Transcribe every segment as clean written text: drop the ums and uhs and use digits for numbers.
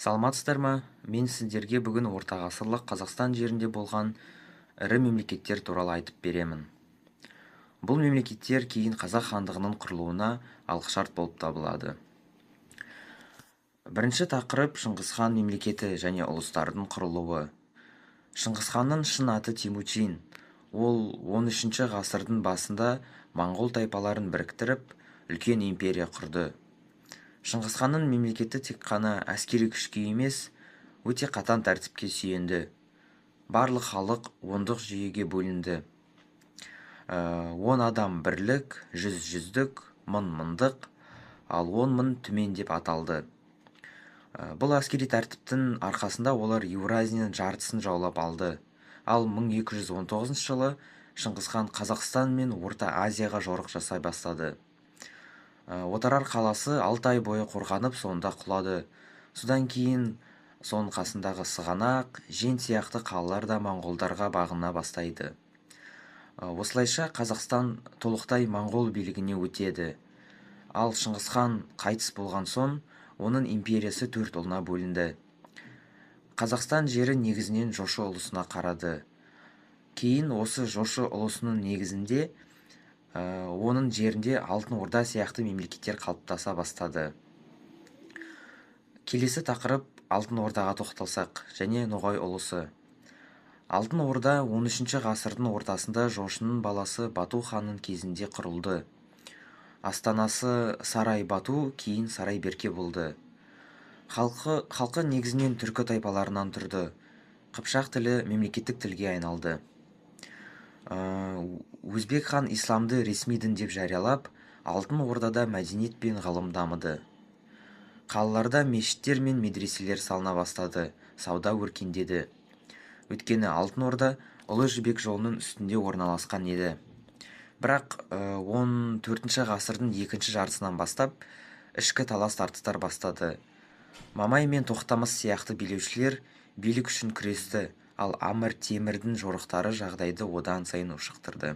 Саламатсыздар ма? Мен сіздерге бүгін ортағасырлық Қазақстан жерінде болған ірі мемлекеттер туралы айтып беремін. Бұл мемлекеттер кейін Қазақ хандығының құрылуына алғышарт болып табылады. Бірінші тақырып Шыңғысхан мемлекеті және ұлыстардың құрылуы. Шыңғысханның шын аты Темучин. Ол 13-ші ғасырдың басында моңғол тайпаларын біріктіріп, үлкен империя құрды. Шыңғысханның мемлекеті тек қана әскери күшке емес, өте қатаң тәртіпке сүйенді. Барлық халық ондық жүйеге бөлінді. 10 адам бірлік, 100 жүздік, 1000 мыңдық, ал 10 мың түмен деп аталды. Бұл әскери тәртіптің арқасында олар Еуразияның жартысын жаулап алды. Ал 1219 жылы Шыңғысхан Қазақстан мен Орта Азияға жорық жасай бастады. Отырар қаласы 6 ай бойы қорғанып, сонда құлады. Содан кейін соның қасындағы Сығанақ, Жен сияқты қалалар да моңғолдарға бағына бастайды. Осылайша Қазақстан толықтай моңғол билігіне өтеді. Ал Шыңғысхан қайтыс болған соң, оның империясы 4 ұлына бөлінді. Қазақстан жері негізінен жошы ұлысына қарады. Кейін осы жошы ұлысының негізінде оның жерінде Алтын Орда сияқты мемлекеттер қалыптаса бастады. Келесі тақырып Алтын Ордаға тоқталсақ, және Ноғай ұлысы. Алтын Орда 13-ші ғасырдың ортасында жошының баласы Бату ханның кезінде құрылды. Астанасы Сарай Бату, кейін Сарай Берке болды. Халқы негізінен түркі тайпаларынан тұрды. Қыпшақ тілі мемлекеттік тілге айналды. Өзбек хан исламды ресми дін деп жариялап, Алтын Ордада мәдениет пен ғылым дамыды. Қалаларда мешіттер мен медреселер салына бастады, сауда өркендеді. Өйткені Алтын Орда Ұлы Жібек жолының үстінде орналасқан еді. Бірақ 14-ші ғасырдың екінші жартысынан бастап ішкі талас тартыстар бастады. Мамай мен Тоқтамыс сияқты билеушілер билік үшін күресті, ал Әмір Темірдің жорықтары жағдайды одан сайын ушықтырды.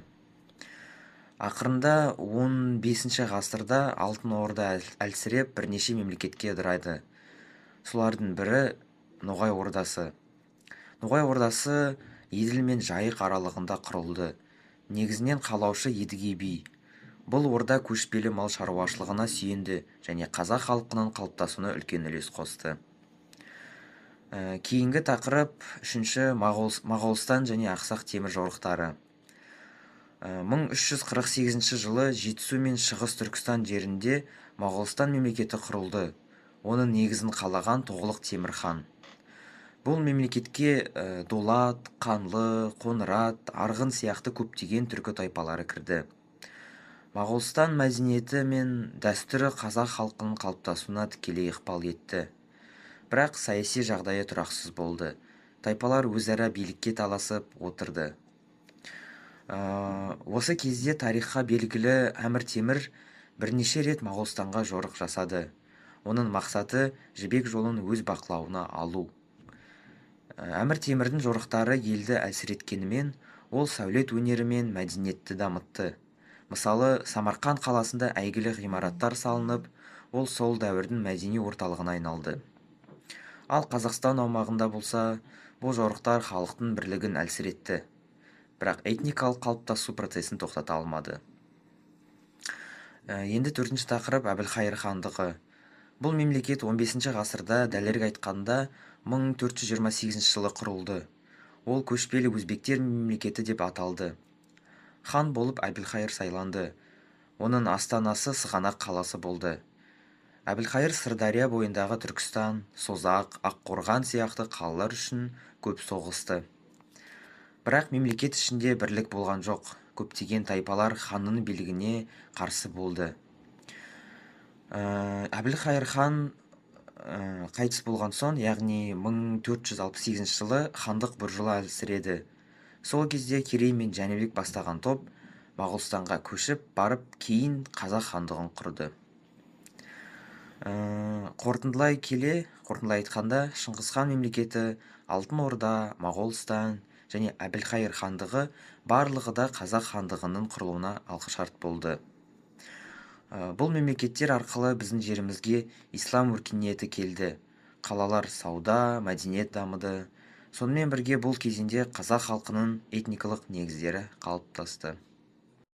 Ақырында 15-ші ғасырда Алтын Орда әлсіреп бірнеше мемлекетке ыдырайды. Солардың бірі Ноғай Ордасы. Ноғай Ордасы Еділ мен Жайық аралығында құрылды. Негізінен қалаушы Едіге би. Бұл орда көшпелі мал шаруашылығына сүйенді және қазақ халқының қалыптасуына үлкен үлес қосты. Кейінгі тақырып 3-ші Моғолстан және Ақсақ Темір жорықтары. 1348 жылы Жетісу мен Шығыс Түркістан жерінде Моғолстан мемлекеті құрылды. Оның негізін қалаған Тоғылық Темір хан. Бұл мемлекетке Дулат, Қанлы, Қоңырат, Арғын сияқты көптеген түркі тайпалары кірді. Моғолстан мәдениеті мен дәстүрі қазақ халқының қалыптасуына тікелей ықпал етті. Бірақ саяси жағдайы тұрақсыз болды. Тайпалар өзара билікке таласып отырды. Осы кезде тарихқа белгілі Әмір Темір бірнеше рет Моғолстанға жорық жасады. Оның мақсаты Жібек жолын өз бақылауына алу. Әмір Темірдің жорықтары елді әлсіреткенімен, ол сәулет өнері мен мәдениетті дамытты. Мысалы, Самарқан қаласында әйгілі ғимараттар салынып, ол сол дәуірдің мәдени орталығына айналды. Ал Қазақстан аумағында болса, бұл жорықтар халықтың бірлігін әлсіретті. Бірақ этникалық қалыптасу процесін тоқтата алмады. Енді 4-ші тақырып Әбілхайыр хандығы. Бұл мемлекет 15-ші ғасырда, дәлірек айтқанда 1428 жылы құрылды. Ол көшпелі өзбектер мемлекеті деп аталды. Хан болып Әбілхайыр сайланды. Оның астанасы Сығанақ қаласы болды. Әбілхайыр Сырдария бойындағы Түркістан, Созақ, Аққорған сияқты қалалар үшін көп соғысты. Бірақ мемлекет ішінде бірлік болған жоқ. Көптеген тайпалар ханның билігіне қарсы болды. Әбілхайыр хан қайтыс болған соң, яғни 1468 жылы хандық біржола әлсіреді. Сол кезде Керей мен Жәнібек бастаған топ Моғолстанға көшіп барып, кейін Қазақ хандығын құрды. Қорытындылай айтқанда, Шыңғысхан мемлекеті, Алтын Орда, Моғолстан және Әбілхайыр хандығы барлығы да Қазақ хандығының құрылуына алғышарт болды. Бұл мемлекеттер арқылы біздің жерімізге ислам өркениеті келді. қалалар сауда мәдениет дамыды. Сонымен бірге бұл кезеңде қазақ халқының этникалық негіздері қалыптасты.